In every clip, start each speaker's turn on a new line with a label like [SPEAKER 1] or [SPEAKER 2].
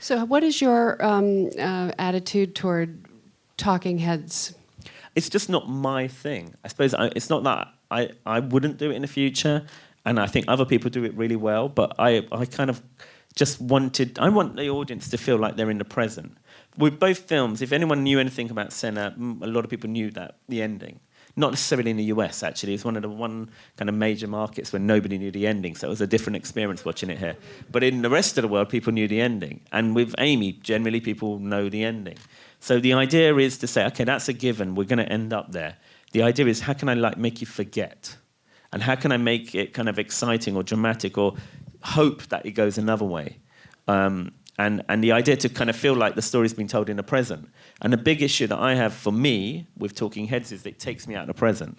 [SPEAKER 1] So what is your attitude toward talking heads?
[SPEAKER 2] It's just not my thing. I suppose it's not that I wouldn't do it in the future, and I think other people do it really well, but I kind of just I want the audience to feel like they're in the present. With both films, if anyone knew anything about Senna, a lot of people knew that, the ending. Not necessarily in the US, actually. It's one of the kind of major markets where nobody knew the ending, so it was a different experience watching it here. But in the rest of the world, people knew the ending. And with Amy, generally people know the ending. So the idea is to say, okay, that's a given, we're going to end up there. The idea is, how can I make you forget? And how can I make it kind of exciting or dramatic or hope that it goes another way? And the idea to kind of feel like the story's been told in the present. And the big issue that I have for me with Talking Heads is that it takes me out of the present.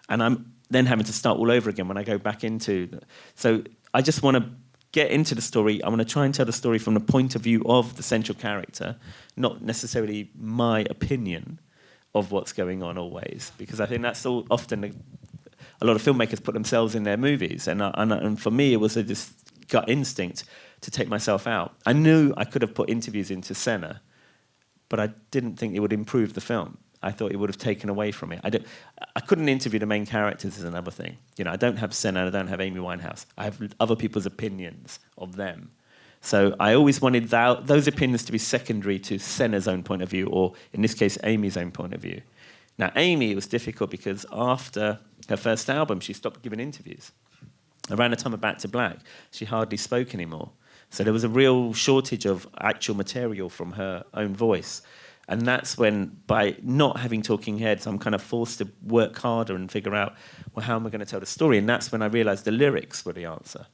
[SPEAKER 2] And I'm then having to start all over again when I go back into... So I just want to get into the story. I want to try and tell the story from the point of view of the central character, not necessarily my opinion of what's going on always. Because I think that's often... A lot of filmmakers put themselves in their movies. And for me, it was this gut instinct to take myself out. I knew I could have put interviews into Senna, but I didn't think it would improve the film. I thought it would have taken away from it. I couldn't interview the main characters is another thing. You know, I don't have Senna, I don't have Amy Winehouse. I have other people's opinions of them. So I always wanted those opinions to be secondary to Senna's own point of view, or in this case, Amy's own point of view. Now, Amy, it was difficult because after her first album, she stopped giving interviews. Around the time of Back to Black, she hardly spoke anymore. So there was a real shortage of actual material from her own voice. And that's when, by not having talking heads, I'm kind of forced to work harder and figure out, well, how am I going to tell the story? And that's when I realised the lyrics were the answer.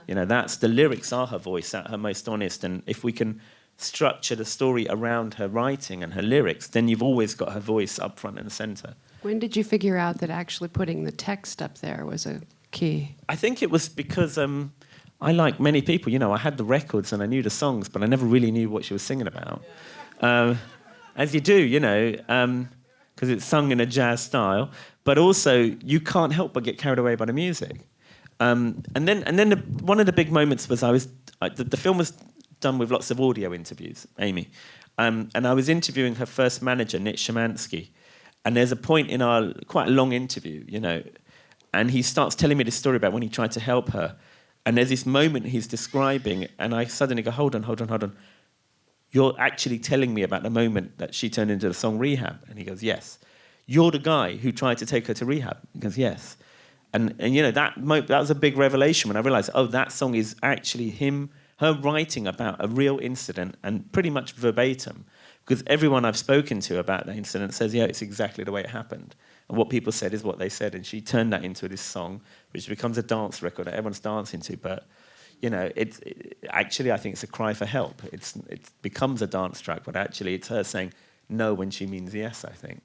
[SPEAKER 2] You know, the lyrics are her voice at her most honest. And if we can structure the story around her writing and her lyrics, then you've always got her voice up front and centre.
[SPEAKER 1] When did you figure out that actually putting the text up there was a key?
[SPEAKER 2] I think it was because... I, like many people, you know, I had the records and I knew the songs, but I never really knew what she was singing about. As you do, you know, because it's sung in a jazz style. But also, you can't help but get carried away by the music. And then one of the big moments was the film was done with lots of audio interviews, Amy. And I was interviewing her first manager, Nick Shymansky. And there's a point in our quite a long interview, you know, and he starts telling me this story about when he tried to help her. And there's this moment he's describing, and I suddenly go, hold on. You're actually telling me about the moment that she turned into the song Rehab? And he goes, yes. You're the guy who tried to take her to rehab? He goes, yes. And you know, that was a big revelation when I realised, oh, that song is actually her writing about a real incident, and pretty much verbatim. Because everyone I've spoken to about that incident says, yeah, it's exactly the way it happened. And what people said is what they said. And she turned that into this song, which becomes a dance record that everyone's dancing to. But, you know, actually, I think it's a cry for help. It becomes a dance track, but actually it's her saying no when she means yes, I think.